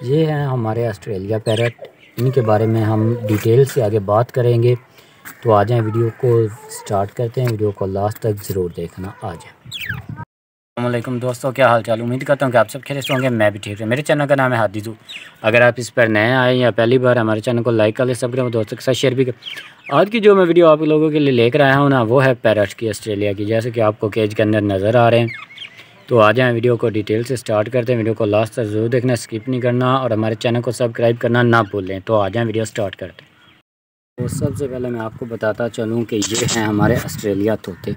ये हैं हमारे ऑस्ट्रेलिया पैरट। इनके बारे में हम डिटेल से आगे बात करेंगे। तो आ जाएं, वीडियो को स्टार्ट करते हैं। वीडियो को लास्ट तक ज़रूर देखना। आ जाएं। अस्सलामुअलैकुम दोस्तों, क्या हाल चाल। उम्मीद करता हूँ कि आप सब खैरियत से होंगे। मैं भी ठीक हूँ। मेरे चैनल का नाम है हादीजू। अगर आप इस पर नए आए या पहली बार हमारे चैनल को लाइक कर ले, सब्सक्राइब दोस्तों के साथ शेयर भी कर। आज की जो मैं वीडियो आप लोगों के लिए लेकर आया हूँ ना, वो है पैरट की, ऑस्ट्रेलिया की, जैसे कि आपको केज के अंदर नज़र आ रहे हैं। तो आ जाएं, वीडियो को डिटेल से स्टार्ट करते हैं। वीडियो को लास्ट तक ज़रूर देखना, स्किप नहीं करना, और हमारे चैनल को सब्सक्राइब करना ना भूलें। तो आ जाएं, वीडियो स्टार्ट करते हैं। तो सबसे पहले मैं आपको बताता चलूँ कि ये हैं हमारे ऑस्ट्रेलिया तोते,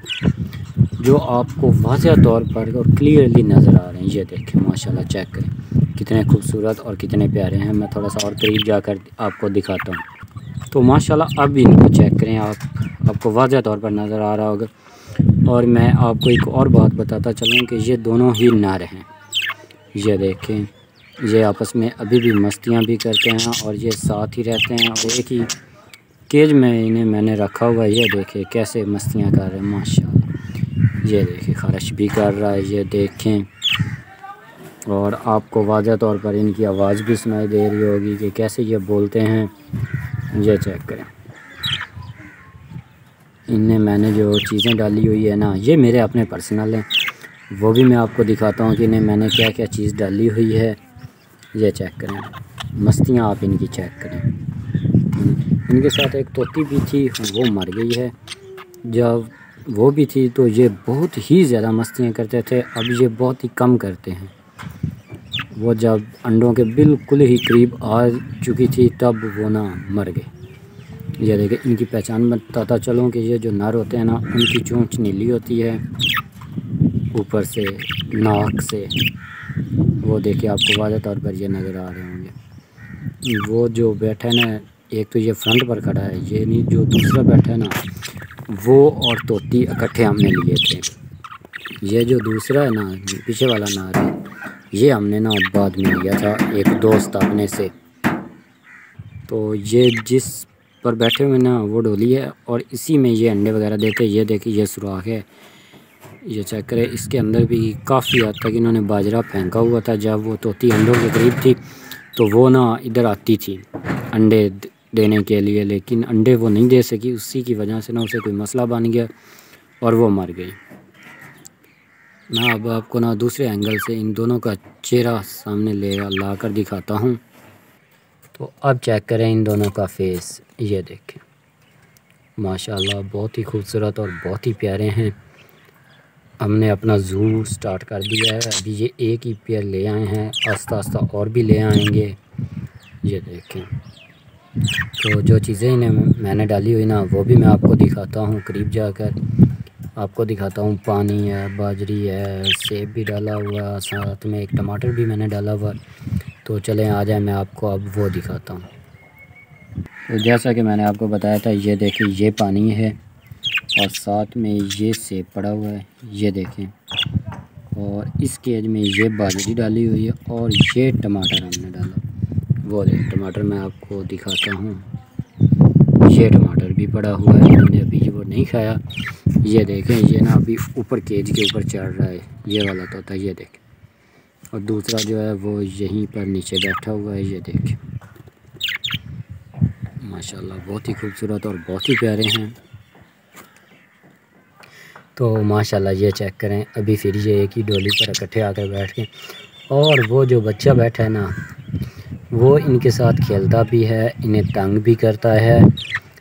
जो आपको वाज़ह तौर पर और क्लियरली नज़र आ रहे हैं। ये देखें, माशाल्लाह, चेक करें कितने खूबसूरत और कितने प्यारे हैं। मैं थोड़ा सा और करीब जाकर आपको दिखाता हूँ। तो माशाल्लाह अब इनको चेक करें, आपको वाज़ह तौर पर नज़र आ रहा होगा। और मैं आपको एक और बात बताता चलूँ कि ये दोनों ही नर हैं। ये देखें, ये आपस में अभी भी मस्तियाँ भी करते हैं और ये साथ ही रहते हैं। और एक ही केज में इन्हें मैंने रखा हुआ है। ये देखें कैसे मस्तियाँ कर रहे हैं, माशाल्लाह। ये देखें, ख़र्श भी कर रहा है, ये देखें। और आपको वाज़ह तौर पर इनकी आवाज़ भी सुनाई दे रही होगी कि कैसे ये बोलते हैं। ये चेक करें, इनमें मैंने जो चीज़ें डाली हुई है ना, ये मेरे अपने पर्सनल हैं। वो भी मैं आपको दिखाता हूँ कि इन्हें मैंने क्या क्या चीज़ डाली हुई है। ये चेक करें, मस्तियाँ आप इनकी चेक करें। इनके साथ एक तोती भी थी, वो मर गई है। जब वो भी थी तो ये बहुत ही ज़्यादा मस्तियाँ करते थे। अब ये बहुत ही कम करते हैं। वो जब अंडों के बिल्कुल ही करीब आ चुकी थी तब वो ना मर गए। ये देखिए, इनकी पहचान बताता चलूँ कि ये जो नर होते हैं ना, उनकी चोंच नीली होती है ऊपर से, नाक से। वो देखिए, आपको वाज़ह तौर पर ये नज़र आ रहे होंगे। वो जो बैठा है ना, एक तो ये फ्रंट पर खड़ा है, ये नहीं, जो दूसरा बैठा है ना, वो और तोती इकट्ठे हमने लिए थे। ये जो दूसरा है ना, पीछे वाला नर है, ये हमने ना बाद में लिया था एक दोस्त अपने से। तो ये जिस पर बैठे हुए ना, वो डोली है और इसी में ये अंडे वगैरह देते। ये देखिए, ये सुराख है, ये चेक करें। इसके अंदर भी काफ़ी हद तक इन्होंने बाजरा फेंका हुआ था। जब वो तोती अंडों के करीब थी तो वो ना इधर आती थी अंडे देने के लिए, लेकिन अंडे वो नहीं दे सकी। उसी की वजह से ना उसे कोई मसला बन गया और वो मर गई। मैं अब आपको ना दूसरे एंगल से इन दोनों का चेहरा सामने ला कर दिखाता हूँ। तो अब चेक करें इन दोनों का फेस। ये देखें, माशाल्लाह, बहुत ही खूबसूरत और बहुत ही प्यारे हैं। हमने अपना ज़ू स्टार्ट कर दिया है। अभी ये एक ही पेयर ले आए हैं, आस्ता आस्ता और भी ले आएंगे। ये देखें, तो जो चीज़ें इन्हें मैंने डाली हुई ना, वो भी मैं आपको दिखाता हूँ करीब जाकर। आपको दिखाता हूँ, पानी है, बाजरी है, सेब भी डाला हुआ, साथ में एक टमाटर भी मैंने डाला हुआ। तो चलें, आ जाए, मैं आपको अब वो दिखाता हूँ। तो जैसा कि मैंने आपको बताया था, ये देखिए, ये पानी है और साथ में ये सेब पड़ा हुआ है। ये देखें, और इस केज में ये बाजरी डाली हुई है और ये टमाटर हमने डाला। वो देख, टमाटर मैं आपको दिखाता हूँ। ये टमाटर भी पड़ा हुआ है, मैंने अभी वो नहीं खाया। ये देखें, ये ना अभी ऊपर केज के ऊपर चढ़ रहा है, ये वाला तोता। ये देखें, और दूसरा जो है वो यहीं पर नीचे बैठा हुआ है। ये देखें, माशाल्लाह, बहुत ही खूबसूरत और बहुत ही प्यारे हैं। तो माशाल्लाह, ये चेक करें, अभी फिर ये एक ही डोली पर इकट्ठे आकर बैठ के। और वो जो बच्चा बैठा है ना, वो इनके साथ खेलता भी है, इन्हें तंग भी करता है,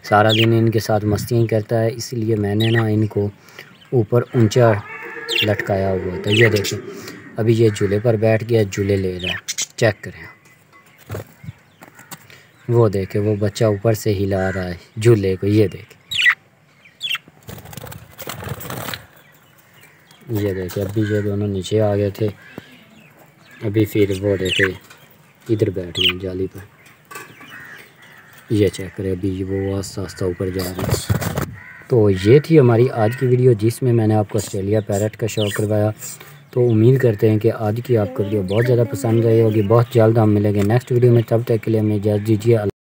सारा दिन इनके साथ मस्तियाँ करता है। इसलिए मैंने ना इनको ऊपर ऊंचा लटकाया हुआ। तो ये देखें, अभी ये झूले पर बैठ गया, झूले ले रहा है। चेक करें, वो देखें, वो बच्चा ऊपर से हिला रहा है झूले को। ये देखें, ये देखें, अभी ये दोनों नीचे आ गए थे। अभी फिर वो देखे इधर बैठ गए जाली पर। ये चेक करें, अभी वो आस्ता आस्ता ऊपर जा रहे हैं। तो ये थी हमारी आज की वीडियो, जिसमें मैंने आपको ऑस्ट्रेलिया पैरट का शौक़ करवाया। तो उम्मीद करते हैं कि आज की आपको वीडियो बहुत ज़्यादा पसंद आई होगी। बहुत जल्द हम मिलेंगे नेक्स्ट वीडियो में, तब तक के लिए हमें इजाज़त दीजिए।